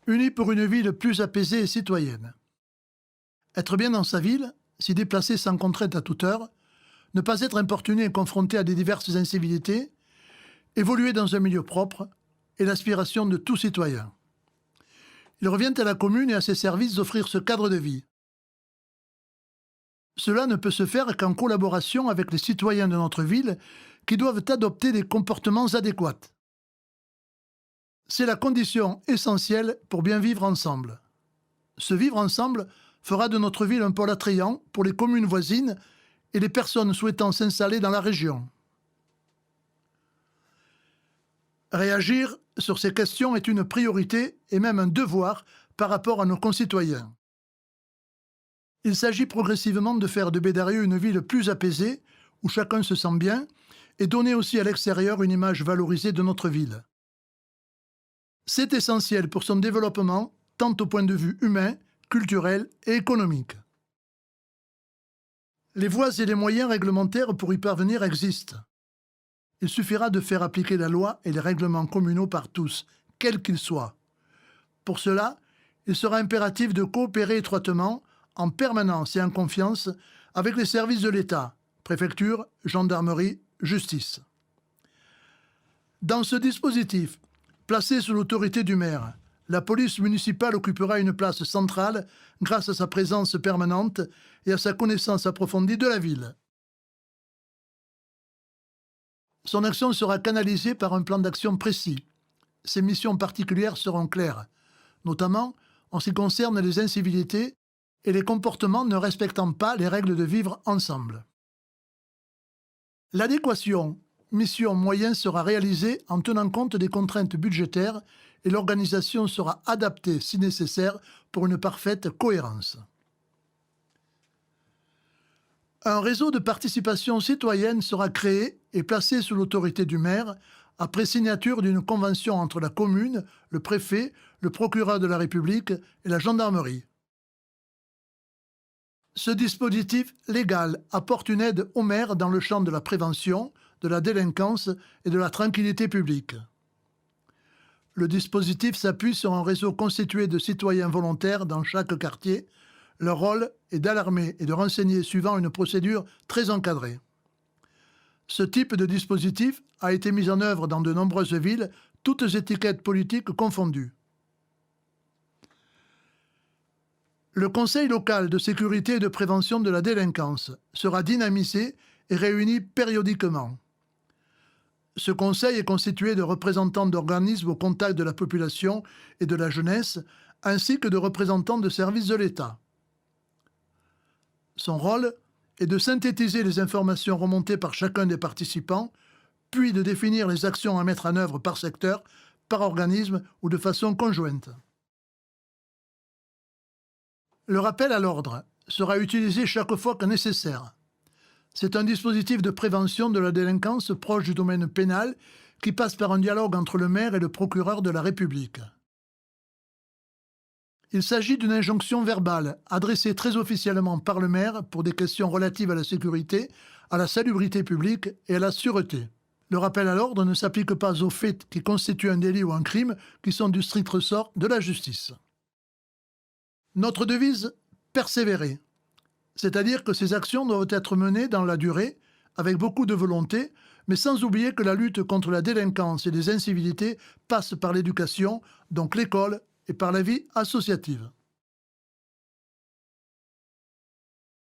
Unis pour une ville plus apaisée et citoyenne. Être bien dans sa ville, s'y déplacer sans contrainte à toute heure, ne pas être importuné et confronté à des diverses incivilités, évoluer dans un milieu propre est l'aspiration de tout citoyen. Il revient à la commune et à ses services d'offrir ce cadre de vie. Cela ne peut se faire qu'en collaboration avec les citoyens de notre ville qui doivent adopter des comportements adéquats. C'est la condition essentielle pour bien vivre ensemble. Ce vivre ensemble fera de notre ville un pôle attrayant pour les communes voisines et les personnes souhaitant s'installer dans la région. Réagir sur ces questions est une priorité et même un devoir par rapport à nos concitoyens. Il s'agit progressivement de faire de Bédarieux une ville plus apaisée, où chacun se sent bien, et donner aussi à l'extérieur une image valorisée de notre ville. C'est essentiel pour son développement, tant au point de vue humain, culturel et économique. Les voies et les moyens réglementaires pour y parvenir existent. Il suffira de faire appliquer la loi et les règlements communaux par tous, quels qu'ils soient. Pour cela, il sera impératif de coopérer étroitement, en permanence et en confiance, avec les services de l'État, préfecture, gendarmerie, justice. Dans ce dispositif, placé sous l'autorité du maire, la police municipale occupera une place centrale grâce à sa présence permanente et à sa connaissance approfondie de la ville. Son action sera canalisée par un plan d'action précis. Ses missions particulières seront claires, notamment en ce qui concerne les incivilités et les comportements ne respectant pas les règles de vivre ensemble. L'adéquation mission-moyens sera réalisée en tenant compte des contraintes budgétaires et l'organisation sera adaptée si nécessaire pour une parfaite cohérence. Un réseau de participation citoyenne sera créé et placé sous l'autorité du maire après signature d'une convention entre la commune, le préfet, le procureur de la République et la gendarmerie. Ce dispositif légal apporte une aide au maire dans le champ de la prévention, de la délinquance et de la tranquillité publique. Le dispositif s'appuie sur un réseau constitué de citoyens volontaires dans chaque quartier. Leur rôle est d'alarmer et de renseigner suivant une procédure très encadrée. Ce type de dispositif a été mis en œuvre dans de nombreuses villes, toutes étiquettes politiques confondues. Le Conseil local de sécurité et de prévention de la délinquance sera dynamisé et réuni périodiquement. Ce conseil est constitué de représentants d'organismes au contact de la population et de la jeunesse, ainsi que de représentants de services de l'État. Son rôle est de synthétiser les informations remontées par chacun des participants, puis de définir les actions à mettre en œuvre par secteur, par organisme ou de façon conjointe. Le rappel à l'ordre sera utilisé chaque fois que nécessaire. C'est un dispositif de prévention de la délinquance proche du domaine pénal qui passe par un dialogue entre le maire et le procureur de la République. Il s'agit d'une injonction verbale adressée très officiellement par le maire pour des questions relatives à la sécurité, à la salubrité publique et à la sûreté. Le rappel à l'ordre ne s'applique pas aux faits qui constituent un délit ou un crime qui sont du strict ressort de la justice. Notre devise, persévérer. C'est-à-dire que ces actions doivent être menées dans la durée, avec beaucoup de volonté, mais sans oublier que la lutte contre la délinquance et les incivilités passe par l'éducation, donc l'école, et par la vie associative.